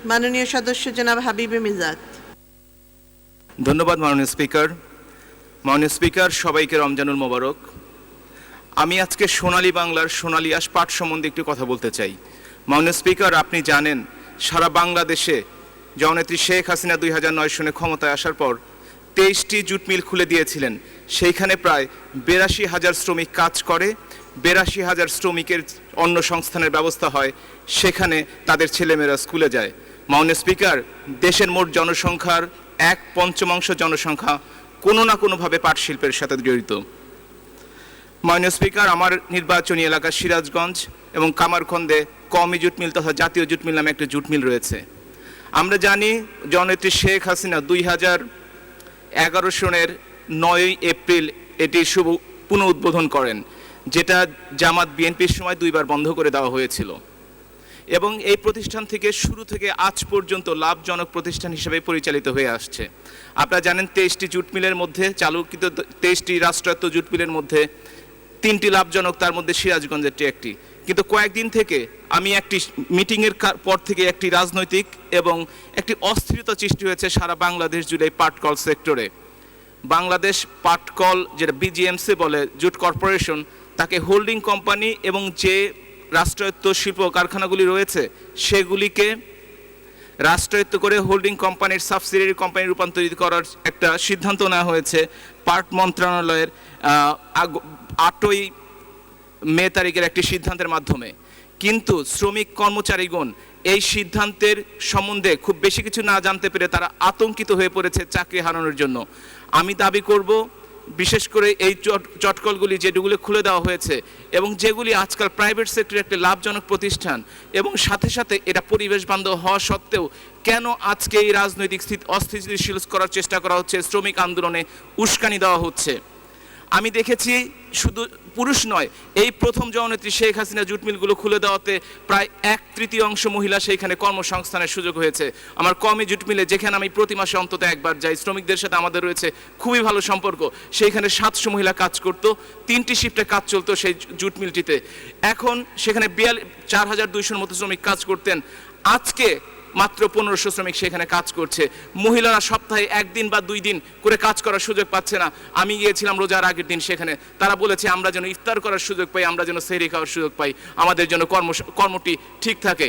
মাননীয় সদস্য জনাব হাবিবে মিজাত। ধন্যবাদ মাননীয় স্পিকার। মাননীয় স্পিকার, সবাইকে রমজানুল মোবারক। আমি আজকে সোনালী বাংলার সোনালী আঁশ পাট সম্বন্ধে একটু কথা বলতে চাই। মাননীয় স্পিকার, আপনি জানেন সারা বাংলাদেশে জননেত্রী শেখ হাসিনা 2009 সনে ক্ষমতায় আসার পর 23টি জুট মিল খুলে দিয়েছিলেন। সেইখানে প্রায় 82,000 শ্রমিক কাজ করে। 82,000 শ্রমিকের অন্য সংস্থানের ব্যবস্থা হয়, সেখানে তাদের ছেলেমেয়েরা স্কুলে যায়। মাননীয় স্পিকার, দেশের মোট জনসংখ্যার 1/5 জনসংখ্যা কোনো না কোনোভাবে পাট শিল্পের সাথে জড়িত। মাননীয় স্পিকার, আমার নির্বাচনী এলাকা সিরাজগঞ্জ এবং কামারখন্দে কওমি জুট মিল তথা জাতীয় জুট মিল নামে একটা জুট মিল রয়েছে। আমরা জানি জননেত্রী শেখ হাসিনা 2011 সনের 9 এপ্রিল এটি শুভ পুনঃ উদ্বোধন করেন, যেটা জামাত বিএনপির সময় 2 বার বন্ধ করে দেওয়া হয়েছিল এবং এই প্রতিষ্ঠান থেকে শুরু থেকে আজ পর্যন্ত লাভজনক প্রতিষ্ঠান হিসেবে পরিচালিত হয়ে আসছে। আপনারা জানেন 23টি জুট মিলের মধ্যে চালুকৃত 23টি রাষ্ট্রায়ত্ত জুট মিলের মধ্যে 3টি লাভজনক, তার মধ্যে সিরাজগঞ্জেরটি একটি। কিন্তু কয়েকদিন থেকে আমি একটি মিটিংয়ের পর থেকে একটি রাজনৈতিক এবং একটি অস্থিরতা সৃষ্টি হয়েছে সারা বাংলাদেশ জুড়ে পাটকল সেক্টরে। বাংলাদেশ পাটকল, যেটা বিজিএমসি বলে, জুট কর্পোরেশন, তাকে হোল্ডিং কোম্পানি এবং যে রাষ্ট্রায়ত্ত শিল্প কারখানাগুলি রয়েছে সেগুলিকে রাষ্ট্রায়ত্ত করে হোল্ডিং কোম্পানির সাবসিডিয়ারি কোম্পানি রূপান্তরিত করার একটা সিদ্ধান্ত নেওয়া হয়েছে পাট মন্ত্রণালয়ের 8ই মে তারিখের একটি সিদ্ধান্তের মাধ্যমে। কিন্তু শ্রমিক কর্মচারীগণ এই সিদ্ধান্তের সম্বন্ধে খুব বেশি কিছু না জানতে পেরে তারা আতঙ্কিত হয়ে পড়েছে চাকরি হারানোর জন্য। আমি দাবি করব, বিশেষ করে এই চটকলগুলি যেগুলো খুলে দেওয়া হয়েছে এবং যেগুলি আজকাল প্রাইভেট সেক্টরের একটি লাভজনক প্রতিষ্ঠান এবং সাথে সাথে এটা পরিবেশ বান্ধব হওয়া সত্ত্বেও কেন আজকে এই রাজনৈতিক অস্থিতিশীল করার চেষ্টা করা হচ্ছে, শ্রমিক আন্দোলনে উস্কানি দেওয়া হচ্ছে। আমি দেখেছি শুধু পুরুষ নয়, এই প্রথম জননেত্রী শেখ হাসিনা জুট মিলগুলো খুলে দেওয়াতে প্রায় 1/3 মহিলা সেইখানে কর্মসংস্থানের সুযোগ হয়েছে। আমার কওমি জুট মিলে, যেখানে আমি প্রতি মাসে অন্তত একবার যাই, শ্রমিকদের সাথে আমাদের রয়েছে খুবই ভালো সম্পর্ক, সেইখানে 700 মহিলা কাজ করতো, 3টি শিফটে কাজ চলতো সেই জুট মিলটিতে। এখন সেখানে 4,200 মতো শ্রমিক কাজ করতেন, আজকে মাত্র 1500 শ্রমিক সেখানে কাজ করছে। মহিলারা সপ্তাহে 1 দিন বা 2 দিন করে কাজ করার সুযোগ পাচ্ছে না। আমি গিয়েছিলাম রোজার আগের দিন সেখানে, তারা বলেছে আমরা যেন ইফতার করার সুযোগ পাই, আমরা যেন সেহরি খাওয়ার সুযোগ পাই, আমাদের জন্য কর্মটি ঠিক থাকে।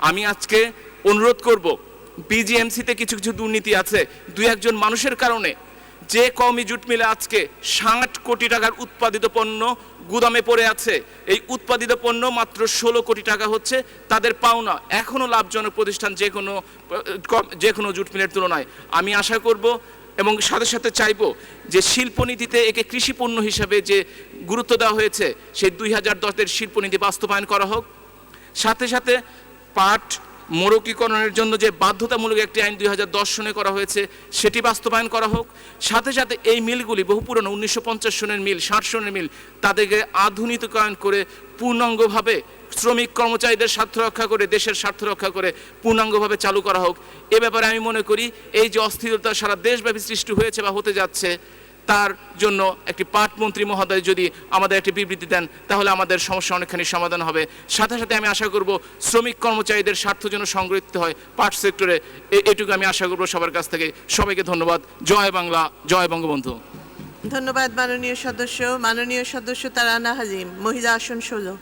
আমি আজকে অনুরোধ করব, বিজিএমসিতে কিছু কিছু দুর্নীতি আছে 2-1 মানুষের কারণে। যে কওমি জুট মিলে আজকে 60 কোটি টাকার উৎপাদিত পণ্য গুদামে পড়ে আছে, এই উৎপাদিত পণ্য মাত্র 16 কোটি টাকা হচ্ছে তাদের পাওনা। এখনও লাভজনক প্রতিষ্ঠান যে কোনো জুট মিলের তুলনায়। আমি আশা করব এবং সাথে সাথে চাইব যে শিল্পনীতিতে একে কৃষিপণ্য হিসাবে যে গুরুত্ব দেওয়া হয়েছে, সেই 2010-এর শিল্পনীতি বাস্তবায়ন করা হোক। সাথে সাথে পাট মোড়কীকরণের জন্য যে বাধ্যতামূলক একটি আইন 2010 সনে করা হয়েছে সেটি বাস্তবায়ন করা হোক। সাথে সাথে এই মিলগুলি বহু পুরনো 1950 সনের মিল, 60 সনের মিল, তাদেরকে আধুনিকায়ন করে পূর্ণাঙ্গভাবে শ্রমিক কর্মচারীদের স্বার্থ রক্ষা করে, দেশের স্বার্থ রক্ষা করে পূর্ণাঙ্গভাবে চালু করা হোক। এ ব্যাপারে আমি মনে করি এই যে অস্থিরতা সারা দেশব্যাপী সৃষ্টি হয়েছে বা হতে যাচ্ছে, তার জন্য একটি পাট মন্ত্রী মহোদয় যদি আমাদের একটি বিবৃতি দেন তাহলে আমাদের সমস্যা অনেকখানি সমাধান হবে। সাথে সাথে আমি আশা করব শ্রমিক কর্মচারীদের স্বার্থ যেন সংরক্ষিত হয় পাট সেক্টরে, এটুকু আমি আশা করব সবার কাছ থেকে। সবাইকে ধন্যবাদ। জয় বাংলা, জয় বঙ্গবন্ধু। ধন্যবাদ মাননীয় সদস্য। মাননীয় সদস্য তারানা হাজিম, মহিলা আসন 16।